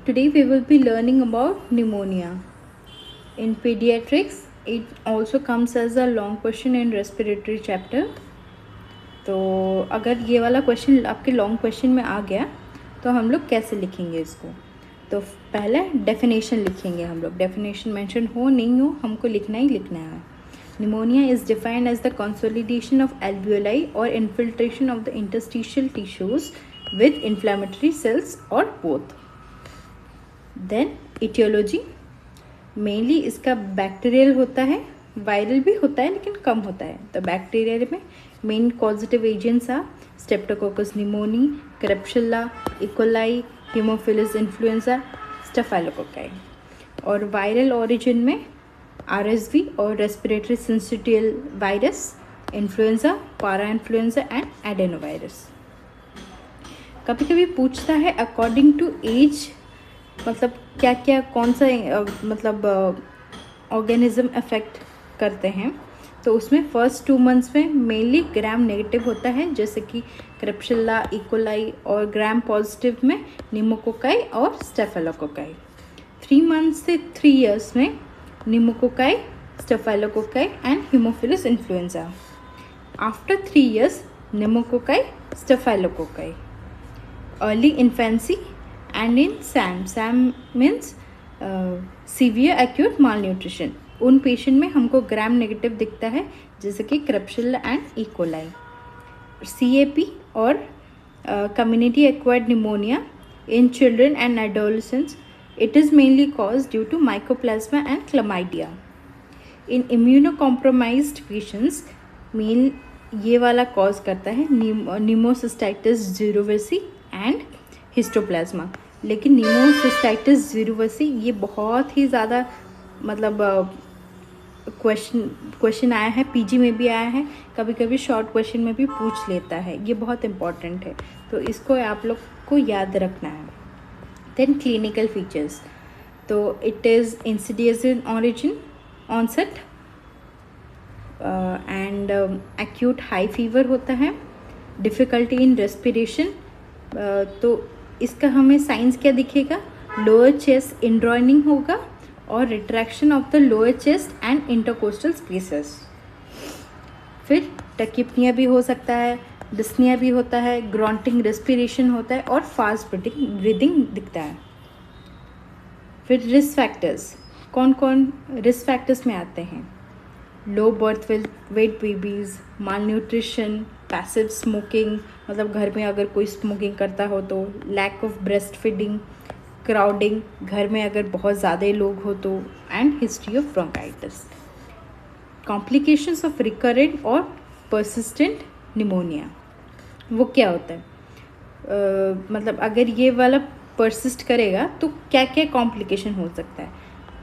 Today we will be learning about pneumonia. In pediatrics, it also comes as a long question in respiratory chapter. तो अगर ये वाला question आपके long question में आ गया तो हम लोग कैसे लिखेंगे इसको? तो पहले डेफिनेशन लिखेंगे हम लोग. डेफिनेशन मेंशन हो नहीं हो हमको लिखना ही लिखना है. Pneumonia is defined as the consolidation of alveoli or infiltration of the interstitial tissues with inflammatory cells or both. Then etiology, mainly इसका बैक्टीरियल होता है, वायरल भी होता है लेकिन कम होता है. तो बैक्टीरियल में main causative agents are streptococcus pneumoniae, klebsiella, e coli, haemophilus influenzae, staphylococci. और वायरल ओरिजिन में RSV और respiratory syncytial virus, influenza, parainfluenza and adenovirus. कभी कभी पूछता है अकॉर्डिंग टू एज, मतलब क्या क्या कौन सा मतलब ऑर्गेनिज्म अफेक्ट करते हैं. तो उसमें फर्स्ट 2 मंथ्स में मेनली ग्राम नेगेटिव होता है, जैसे कि क्रेप्शिला, इकोलाई, और ग्राम पॉजिटिव में निमोकोकाई और स्टेफाइलोकोकाई. 3 मंथ्स से 3 इयर्स में pneumococci, staphylococci and haemophilus influenza. After 3 years pneumococci, staphylococci. Early infancy and in SAM. SAM means severe acute malnutrition. उन पेशेंट में हमको ग्राम नेगेटिव दिखता है, जैसे कि क्रेप्शिला एंड इकोलाई. CAP और community acquired pneumonia in children and adolescents. It is mainly caused due to mycoplasma and chlamydia. In immunocompromised patients, main ये वाला कॉज करता है निमोसिस्टाइटिस जिरोवेसी एंड हिस्टोप्लाज्मा. लेकिन निमोसिस्टाइटिस जिरोवेसी ये बहुत ही ज़्यादा मतलब क्वेश्चन आया है, PG में भी आया है, कभी कभी शॉर्ट क्वेश्चन में भी पूछ लेता है. ये बहुत इम्पॉर्टेंट है, तो इसको आप लोग को याद रखना है. Then clinical features. तो it is insidious in origin, onset, and acute high fever होता है. difficulty in respiration. तो इसका हमें साइंस क्या दिखेगा? लोअर चेस्ट इंड्रॉइनिंग होगा और retraction of the lower chest and intercostal spaces. फिर टकीपनिया भी हो सकता है, डिस्निया भी होता है, ग्रॉन्टिंग रेस्पिरेशन होता है और फास्ट ब्रीदिंग दिखता है. फिर रिस्क फैक्टर्स, कौन कौन रिस्क फैक्टर्स में आते हैं? Low birth weight babies, malnutrition, passive smoking, मतलब घर में अगर कोई स्मोकिंग करता हो तो, lack of breast feeding, crowding, घर में अगर बहुत ज़्यादा लोग हो तो, and history of bronchitis. Complications of recurrent और परसिस्टेंट निमोनिया, वो क्या होता है? मतलब अगर ये वाला परसिस्ट करेगा तो क्या क्या कॉम्प्लिकेशन हो सकता है?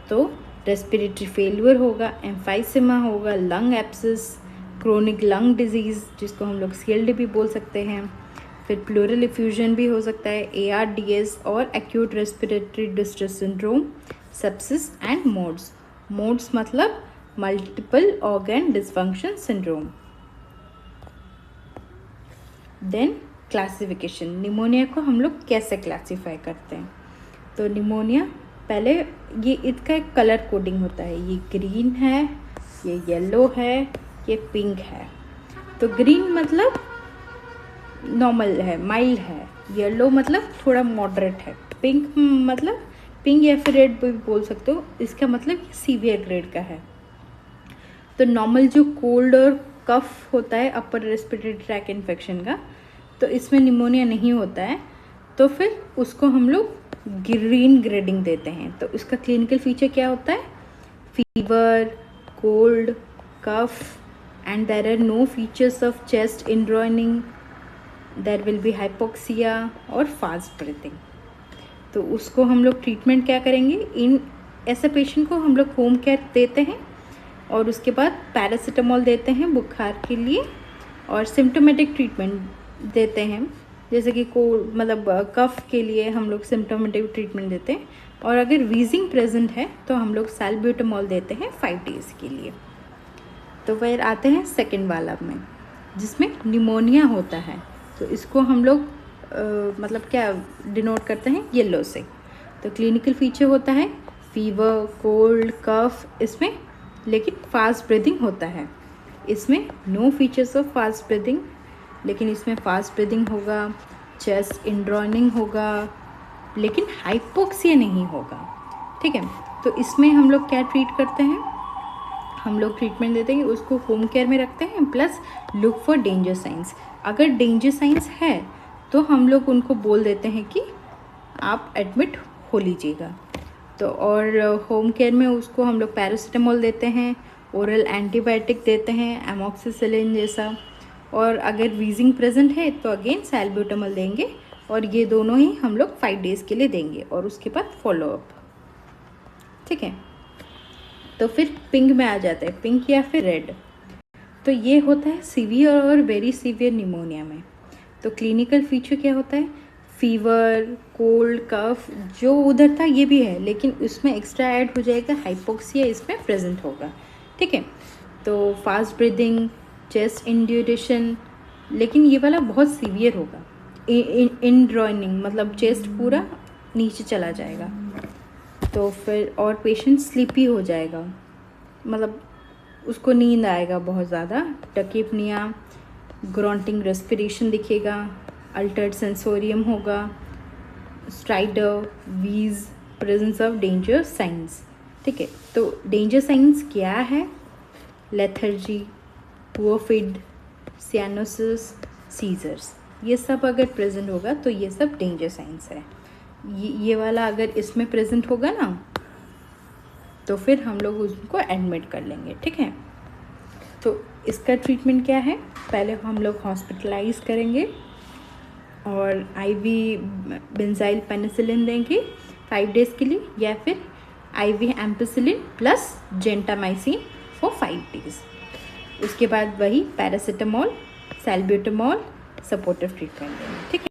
तो रेस्पिरेटरी फेलियर होगा, एम्फाइसेमा होगा, lung abscess, chronic lung disease जिसको हम लोग CLD भी बोल सकते हैं. फिर प्लूरल इफ्यूजन भी हो सकता है, ARDS और acute respiratory distress syndrome, sepsis and MODS मतलब multiple organ dysfunction syndrome. Then classification, pneumonia को हम लोग कैसे क्लासीफाई करते हैं? तो निमोनिया पहले ये इसका एक कलर कोडिंग होता है. ये ग्रीन है, ये येलो है, ये पिंक है. तो ग्रीन मतलब नॉर्मल है, माइल्ड है. येलो मतलब थोड़ा मॉडरेट है. पिंक मतलब पिंक या फिर रेड भी बोल सकते हो, इसका मतलब सीवियर ग्रेड का है. तो नॉर्मल जो कोल्ड और कफ होता है अपर रेस्पिरेटरी ट्रैक इन्फेक्शन का, तो इसमें निमोनिया नहीं होता है. तो फिर उसको हम लोग ग्रीन ग्रेडिंग देते हैं. तो इसका क्लिनिकल फीचर क्या होता है? Fever, cold, cough, and there are no features of chest indrawing, there will be hypoxia और फास्ट ब्रीथिंग. तो उसको हम लोग ट्रीटमेंट क्या करेंगे? इन ऐसे पेशेंट को हम लोग होम केयर देते हैं और उसके बाद पैरासीटामोल देते हैं बुखार के लिए, और सिम्टोमेटिक ट्रीटमेंट देते हैं, जैसे कि मतलब कफ के लिए हम लोग सिम्टोमेटिक ट्रीटमेंट देते हैं. और अगर वीजिंग प्रेजेंट है तो हम लोग सैल्ब्यूटामोल देते हैं 5 डेज़ के लिए. तो फिर आते हैं सेकेंड वाला में, जिसमें निमोनिया होता है. तो इसको हम लोग मतलब क्या डिनोट करते हैं? येलो से. तो क्लिनिकल फीचर होता है फीवर, कोल्ड, कफ इसमें, लेकिन फास्ट ब्रीदिंग होता है। इसमें no features of fast breathing, लेकिन इसमें फास्ट ब्रीदिंग होगा, चेस्ट इंड्रॉइनिंग होगा, लेकिन हाइपोक्सिया नहीं होगा। ठीक है, तो इसमें हम लोग क्या ट्रीट करते हैं, हम लोग ट्रीटमेंट देते हैं, उसको होम केयर में रखते हैं, plus look for danger science. अगर डेंजर साइंस है तो हम लोग उनको बोल देते हैं कि आप एडमिट हो लीजिएगा। तो और होम केयर में उसको हम लोग पैरासीटामोल देते हैं, ओरल एंटीबायोटिक देते हैं, एमॉक्सिसिलिन जैसा, और अगर वीजिंग प्रेजेंट है तो अगेन सैल्ब्यूटामॉल देंगे, और ये दोनों ही हम लोग 5 डेज़ के लिए देंगे, और उसके बाद फॉलोअप। ठीक है, तो फिर पिंक में आ जाता है, पिंक या फिर रेड। तो ये होता है सीवियर और वेरी सीवियर निमोनिया में। तो क्लिनिकल फीचर क्या होता है, फीवर, कोल्ड, कफ, जो उधर था ये भी है, लेकिन उसमें एक्स्ट्रा ऐड हो जाएगा हाइपोक्सिया, इसमें प्रेजेंट होगा। ठीक है, तो फास्ट ब्रीदिंग, चेस्ट इंड्यूरेशन, लेकिन ये वाला बहुत सीवियर होगा, इंड्रॉइनिंग मतलब चेस्ट पूरा नीचे चला जाएगा। तो फिर और पेशेंट स्लीपी हो जाएगा, मतलब उसको नींद आएगा बहुत ज़्यादा, टकीपनिया, ग्रॉन्टिंग रेस्पिरेशन दिखेगा, अल्टर्ड सेंसोरियम होगा, stridor, wheeze, presence of danger signs. ठीक है, तो डेंजर साइंस क्या है, lethargy, poor feed, cyanosis, seizures, ये सब अगर प्रेजेंट होगा तो ये सब डेंजर साइंस है। ये वाला अगर इसमें प्रेजेंट होगा ना तो फिर हम लोग उसको एडमिट कर लेंगे। ठीक है, तो इसका ट्रीटमेंट क्या है, पहले हम लोग हॉस्पिटलाइज करेंगे और आईवी बेंजाइल पेनिसिलिन देंगे 5 डेज़ के लिए, या फिर IV ampicillin plus gentamicin for 5 days. उसके बाद वही पैरासीटामोल, सैल्ब्यूटामोल, सपोर्टिव ट्रीटमेंट देंगे। ठीक है।